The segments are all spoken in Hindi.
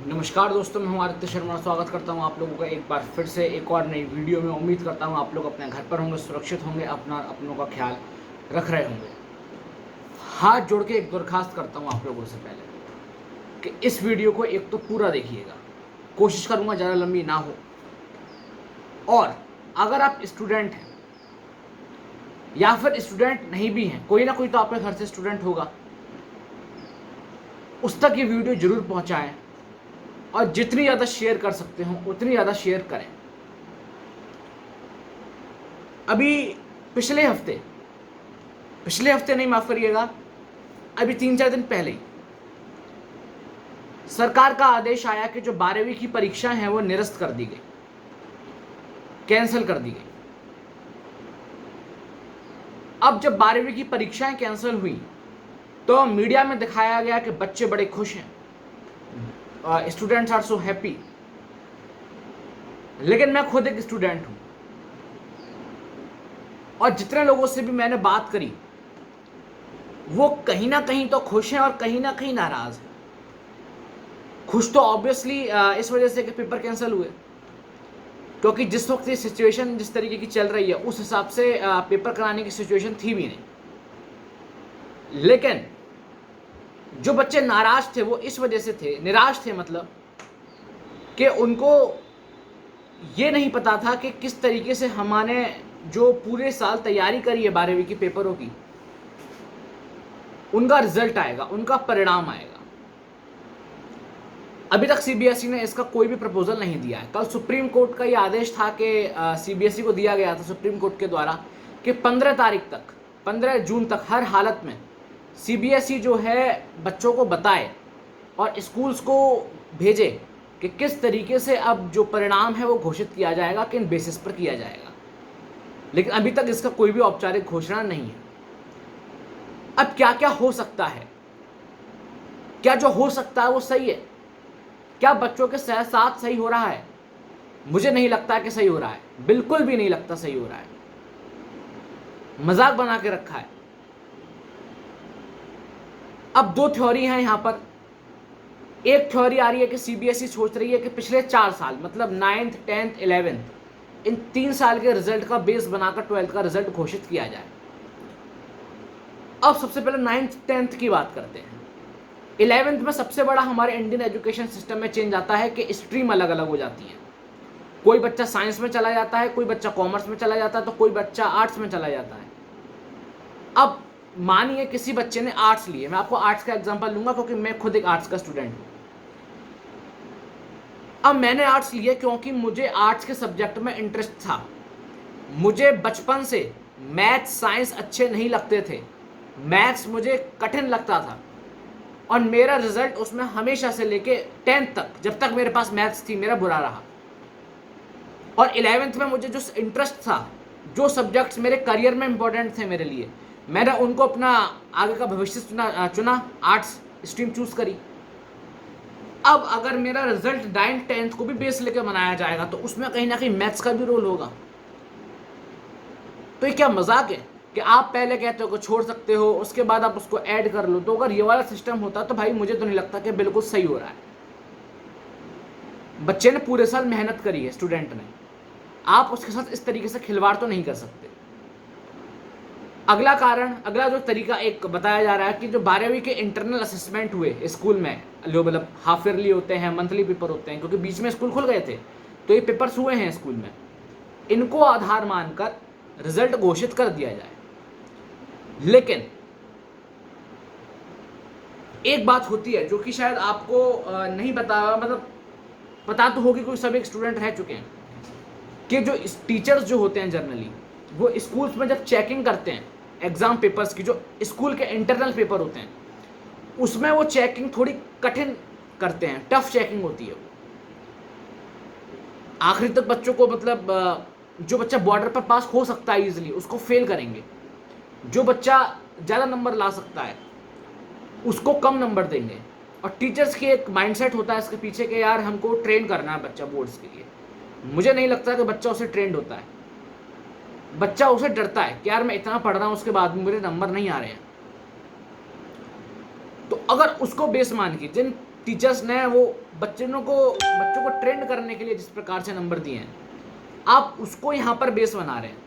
नमस्कार दोस्तों, मैं हूं आदित्य शर्मा। स्वागत करता हूं आप लोगों का एक बार फिर से एक और नई वीडियो में। उम्मीद करता हूं आप लोग अपने घर पर होंगे, सुरक्षित होंगे, अपनों का ख्याल रख रहे होंगे। हाथ जोड़ के एक दरखास्त करता हूं आप लोगों से पहले कि इस वीडियो को एक तो पूरा देखिएगा। कोशिश करूंगा ज़्यादा लंबी ना हो। और अगर आप स्टूडेंट हैं या फिर स्टूडेंट नहीं भी हैं, कोई ना कोई तो आपके घर से स्टूडेंट होगा, उस तक ये वीडियो जरूर पहुँचाएँ और जितनी ज़्यादा शेयर कर सकते हो उतनी ज़्यादा शेयर करें। अभी पिछले हफ्ते नहीं, माफ़ करिएगा, अभी 3-4 दिन पहले ही सरकार का आदेश आया कि जो 12वीं की परीक्षाएं हैं वो निरस्त कर दी गई, कैंसिल कर दी गई। अब जब 12वीं की परीक्षाएं कैंसिल हुई तो मीडिया में दिखाया गया कि बच्चे बड़े खुश हैं, स्टूडेंट्स आर सो हैप्पी। लेकिन मैं खुद एक स्टूडेंट हूं और जितने लोगों से भी मैंने बात करी वो कहीं ना कहीं तो खुश हैं और कहीं ना कहीं नाराज हैं। खुश तो ऑब्वियसली इस वजह से कि पेपर कैंसिल हुए, क्योंकि जिस वक्त ये सिचुएशन जिस तरीके की चल रही है उस हिसाब से पेपर कराने की सिचुएशन थी भी नहीं। लेकिन जो बच्चे नाराज थे वो इस वजह से थे, निराश थे, मतलब कि उनको ये नहीं पता था कि किस तरीके से हमने जो पूरे साल तैयारी करी है 12वीं की पेपरों की, उनका रिजल्ट आएगा, उनका परिणाम आएगा। अभी तक सीबीएसई ने इसका कोई भी प्रपोजल नहीं दिया है। कल सुप्रीम कोर्ट का ये आदेश था कि सीबीएसई को दिया गया था सुप्रीम कोर्ट के द्वारा कि 15 जून तक हर हालत में सीबीएसई जो है बच्चों को बताए और स्कूल्स को भेजे कि किस तरीके से अब जो परिणाम है वो घोषित किया जाएगा, किन बेसिस पर किया जाएगा। लेकिन अभी तक इसका कोई भी औपचारिक घोषणा नहीं है। अब क्या क्या हो सकता है, क्या जो हो सकता है वो सही है, क्या बच्चों के साथ सही हो रहा है? मुझे नहीं लगता कि सही हो रहा है, बिल्कुल भी नहीं लगता सही हो रहा है। मजाक बना के रखा है। अब दो थ्योरी हैं यहां पर। एक थ्योरी आ रही है कि सीबीएसई सोच रही है कि पिछले 4 साल मतलब 9th 10th 11th इन 3 साल के रिजल्ट का बेस बनाकर 12th का रिजल्ट घोषित किया जाए। अब सबसे पहले 9th 10th की बात करते हैं। 11th में सबसे बड़ा हमारे इंडियन एजुकेशन सिस्टम में चेंज आता है कि स्ट्रीम अलग अलग हो जाती है। कोई बच्चा साइंस में चला जाता है, कोई बच्चा कॉमर्स में चला जाता है, तो कोई बच्चा आर्ट्स में चला जाता है। अब मानिए किसी बच्चे ने आर्ट्स लिए, मैं आपको आर्ट्स का एग्जांपल लूंगा क्योंकि मैं खुद एक आर्ट्स का स्टूडेंट हूं। अब मैंने आर्ट्स लिया क्योंकि मुझे आर्ट्स के सब्जेक्ट में इंटरेस्ट था। मुझे बचपन से मैथ्स साइंस अच्छे नहीं लगते थे, मैथ्स मुझे कठिन लगता था और मेरा रिजल्ट उसमें हमेशा से लेके 10th तक, जब तक मेरे पास मैथ्स थी, मेरा बुरा रहा। और 11th में मुझे जो इंटरेस्ट था, जो सब्जेक्ट्स मेरे करियर में इंपॉर्टेंट थे मेरे लिए, मैंने उनको अपना आगे का भविष्य चुना, आर्ट्स स्ट्रीम चूज करी। अब अगर मेरा रिजल्ट 9th 10th को भी बेस लेकर बनाया जाएगा तो उसमें कहीं ना कहीं मैथ्स का भी रोल होगा। तो ये क्या मजाक है कि आप पहले कहते हो कि छोड़ सकते हो, उसके बाद आप उसको ऐड कर लो। तो अगर ये वाला सिस्टम होता तो भाई मुझे तो नहीं लगता कि बिल्कुल सही हो रहा है। बच्चे ने पूरे साल मेहनत करी है, स्टूडेंट ने, आप उसके साथ इस तरीके से खिलवाड़ तो नहीं कर सकते। अगला जो तरीका एक बताया जा रहा है कि जो 12वीं के इंटरनल असेसमेंट हुए स्कूल में, जो मतलब हाफ ईयरली होते हैं, मंथली पेपर होते हैं, क्योंकि बीच में स्कूल खुल गए थे तो ये पेपर्स हुए हैं स्कूल में, इनको आधार मानकर रिजल्ट घोषित कर दिया जाए। लेकिन एक बात होती है जो कि शायद आपको नहीं पता, मतलब पता तो होगी, कोई सब एक स्टूडेंट रह चुके हैं, कि जो टीचर्स जो होते हैं जनरली वो स्कूल्स में जब चेकिंग करते हैं एग्जाम पेपर्स की, जो स्कूल के इंटरनल पेपर होते हैं, उसमें वो चेकिंग थोड़ी कठिन करते हैं, टफ चेकिंग होती है। आखिरी तक बच्चों को, मतलब जो बच्चा बॉर्डर पर पास हो सकता है इजीली, उसको फेल करेंगे। जो बच्चा ज़्यादा नंबर ला सकता है उसको कम नंबर देंगे। और टीचर्स की एक माइंडसेट होता है इसके पीछे कि यार हमको ट्रेन करना है बच्चा बोर्ड्स के लिए। मुझे नहीं लगता कि बच्चा उसे ट्रेंड होता है। बच्चा उसे डरता है कि यार मैं इतना पढ़ रहा हूं, उसके बाद मेरे नंबर नहीं आ रहे हैं। तो अगर उसको बेस मान के जिन टीचर्स ने वो बच्चों को ट्रेंड करने के लिए जिस प्रकार से नंबर दिए हैं, आप उसको यहाँ पर बेस बना रहे हैं।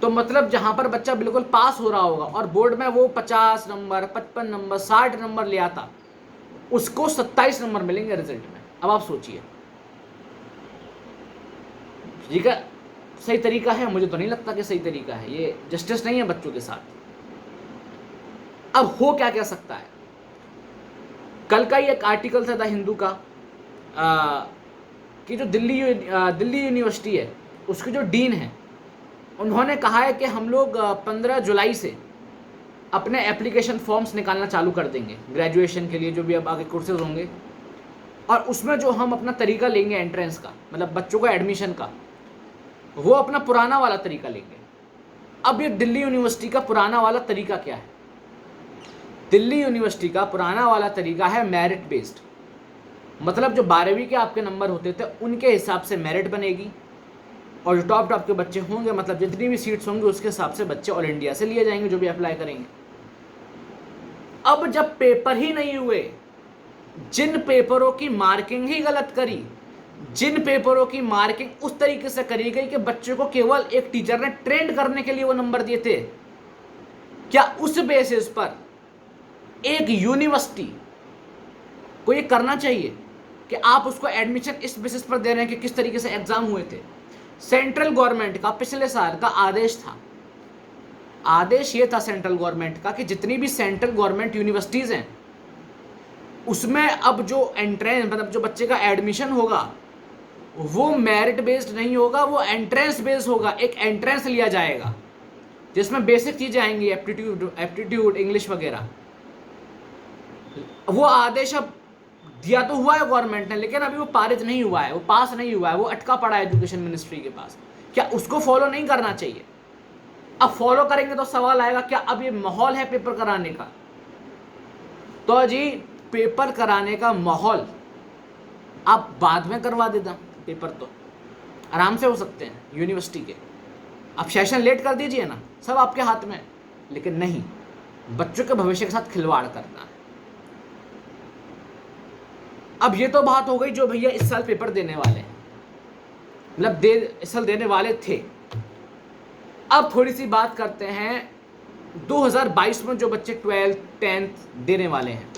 तो मतलब जहाँ पर बच्चा बिल्कुल पास हो रहा होगा और बोर्ड में वो 50 नंबर, 55 नंबर, 60 नंबर ले आता, उसको 27 नंबर मिलेंगे रिजल्ट में। अब आप सोचिए, ये क्या सही तरीका है? मुझे तो नहीं लगता कि सही तरीका है, ये जस्टिस नहीं है बच्चों के साथ। अब हो क्या क्या सकता है? कल का ही एक आर्टिकल था द हिंदू का कि जो दिल्ली यूनिवर्सिटी है उसके जो डीन है, उन्होंने कहा है कि हम लोग 15 जुलाई से अपने एप्लीकेशन फॉर्म्स निकालना चालू कर देंगे ग्रेजुएशन के लिए, जो भी अब आगे कोर्सेज होंगे, और उसमें जो हम अपना तरीका लेंगे एंट्रेंस का, मतलब बच्चों को एडमिशन का, वो अपना पुराना वाला तरीका लेंगे। अब ये दिल्ली यूनिवर्सिटी का पुराना वाला तरीका क्या है? दिल्ली यूनिवर्सिटी का पुराना वाला तरीका है मेरिट बेस्ड, मतलब जो 12वीं के आपके नंबर होते थे उनके हिसाब से मेरिट बनेगी, और जो टॉप के बच्चे होंगे, मतलब जितनी भी सीट्स होंगी उसके हिसाब से बच्चे ऑल इंडिया से लिए जाएंगे जो भी अप्लाई करेंगे। अब जब पेपर ही नहीं हुए, जिन पेपरों की मार्किंग ही गलत करी, जिन पेपरों की मार्किंग उस तरीके से करी गई कि बच्चों को केवल एक टीचर ने ट्रेंड करने के लिए वो नंबर दिए थे, क्या उस बेसिस पर एक यूनिवर्सिटी को ये करना चाहिए कि आप उसको एडमिशन इस बेसिस पर दे रहे हैं कि किस तरीके से एग्जाम हुए थे? सेंट्रल गवर्नमेंट का पिछले साल का आदेश था, आदेश ये था सेंट्रल गवर्नमेंट का कि जितनी भी सेंट्रल गवर्नमेंट यूनिवर्सिटीज़ हैं उसमें अब जो एंट्रेंस, मतलब जो बच्चे का एडमिशन होगा वो मेरिट बेस्ड नहीं होगा, वो एंट्रेंस बेस्ड होगा। एक एंट्रेंस लिया जाएगा जिसमें बेसिक चीज़ें आएंगी, एप्टीट्यूड, इंग्लिश वगैरह। वो आदेश अब दिया तो हुआ है गवर्नमेंट ने, लेकिन अभी वो पारित नहीं हुआ है, वो पास नहीं हुआ है, वो अटका पड़ा है एजुकेशन मिनिस्ट्री के पास। क्या उसको फॉलो नहीं करना चाहिए? अब फॉलो करेंगे तो सवाल आएगा, क्या अब ये माहौल है पेपर कराने का? तो जी पेपर कराने का माहौल आप बाद में करवा देता, पेपर तो आराम से हो सकते हैं यूनिवर्सिटी के, आप सेशन लेट कर दीजिए ना, सब आपके हाथ में। लेकिन नहीं, बच्चों के भविष्य के साथ खिलवाड़ करना है। अब ये तो बात हो गई जो भैया इस साल पेपर देने वाले हैं, मतलब इस साल देने वाले थे। अब थोड़ी सी बात करते हैं 2022 में जो बच्चे 12th 10th देने वाले हैं,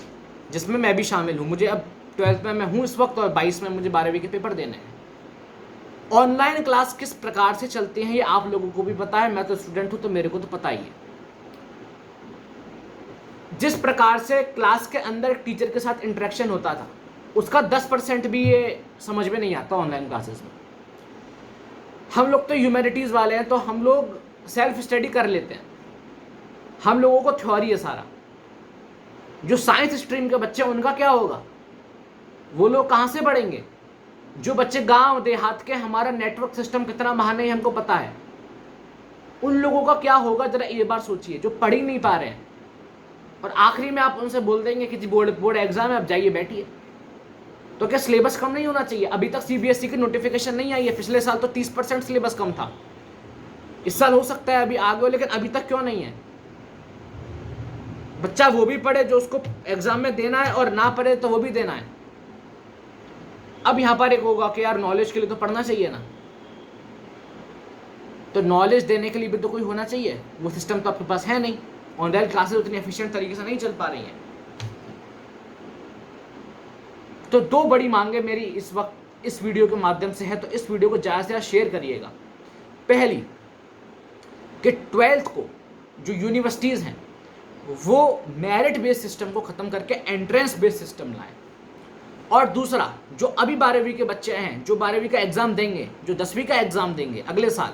जिसमें मैं भी शामिल हूँ। मुझे अब 12th में मैं हूँ इस वक्त, और 22 में मुझे 12वीं के पेपर देने हैं। ऑनलाइन क्लास किस प्रकार से चलती हैं ये आप लोगों को भी पता है, मैं तो स्टूडेंट हूँ तो मेरे को तो पता ही है। जिस प्रकार से क्लास के अंदर टीचर के साथ इंटरेक्शन होता था, उसका 10% भी ये समझ में नहीं आता ऑनलाइन क्लासेस में। हम लोग तो ह्यूमैनिटीज़ वाले हैं, तो हम लोग सेल्फ स्टडी कर लेते हैं, हम लोगों को थ्योरी है सारा। जो साइंस स्ट्रीम के बच्चे, उनका क्या होगा? वो लोग कहाँ से पढ़ेंगे? जो बच्चे गांव देहात के, हमारा नेटवर्क सिस्टम कितना महान है हमको पता है, उन लोगों का क्या होगा? जरा ये बार सोचिए, जो पढ़ ही नहीं पा रहे हैं, और आखिरी में आप उनसे बोल देंगे कि जी बोर्ड एग्जाम है, आप जाइए बैठिए। तो क्या सिलेबस कम नहीं होना चाहिए? अभी तक सीबीएसई की नोटिफिकेशन नहीं आई है, पिछले साल तो 30% सिलेबस कम था, इस साल हो सकता है अभी आगे हो, लेकिन अभी तक क्यों नहीं है? बच्चा वो भी पढ़े जो उसको एग्जाम में देना है, और ना पढ़े तो वो भी देना है। अब यहां पर एक होगा कि यार नॉलेज के लिए तो पढ़ना चाहिए ना, तो नॉलेज देने के लिए भी तो कोई होना चाहिए, वो सिस्टम तो आपके पास है नहीं। ऑनलाइन क्लासेस उतनी एफिशिएंट तरीके से नहीं चल पा रही हैं। तो दो बड़ी मांगे मेरी इस वक्त इस वीडियो के माध्यम से है, तो इस वीडियो को ज़्यादा से ज़्यादा शेयर करिएगा। पहली कि 12th को जो यूनिवर्सिटीज़ हैं वो मेरिट बेस्ड सिस्टम को ख़त्म करके एंट्रेंस बेस्ड सिस्टम लाएं। और दूसरा, जो अभी 12वीं के बच्चे हैं, जो 12वीं का एग्ज़ाम देंगे, जो 10वीं का एग्ज़ाम देंगे अगले साल,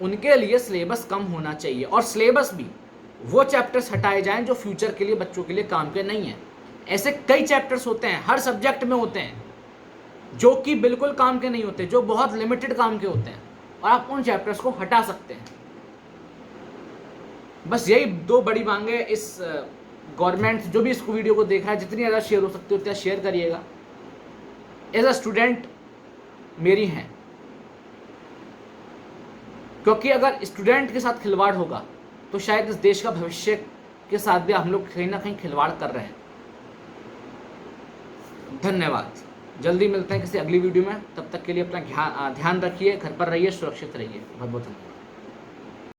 उनके लिए सिलेबस कम होना चाहिए, और सिलेबस भी वो चैप्टर्स हटाए जाएं जो फ्यूचर के लिए बच्चों के लिए काम के नहीं हैं। ऐसे कई चैप्टर्स होते हैं, हर सब्जेक्ट में होते हैं, जो कि बिल्कुल काम के नहीं होते, जो बहुत लिमिटेड काम के होते हैं, और आप उन चैप्टर्स को हटा सकते हैं। बस यही दो बड़ी मांगे इस गवर्नमेंट, जो भी इस वीडियो को देख रहा है, जितनी ज़्यादा शेयर हो सकती है उतना शेयर करिएगा। एज अ स्टूडेंट मेरी हैं, क्योंकि अगर स्टूडेंट के साथ खिलवाड़ होगा तो शायद इस देश का भविष्य के साथ भी हम लोग कहीं ना कहीं खिलवाड़ कर रहे हैं। धन्यवाद। जल्दी मिलते हैं किसी अगली वीडियो में, तब तक के लिए अपना ध्यान रखिए, घर पर रहिए, सुरक्षित रहिए। बहुत बहुत धन्यवाद।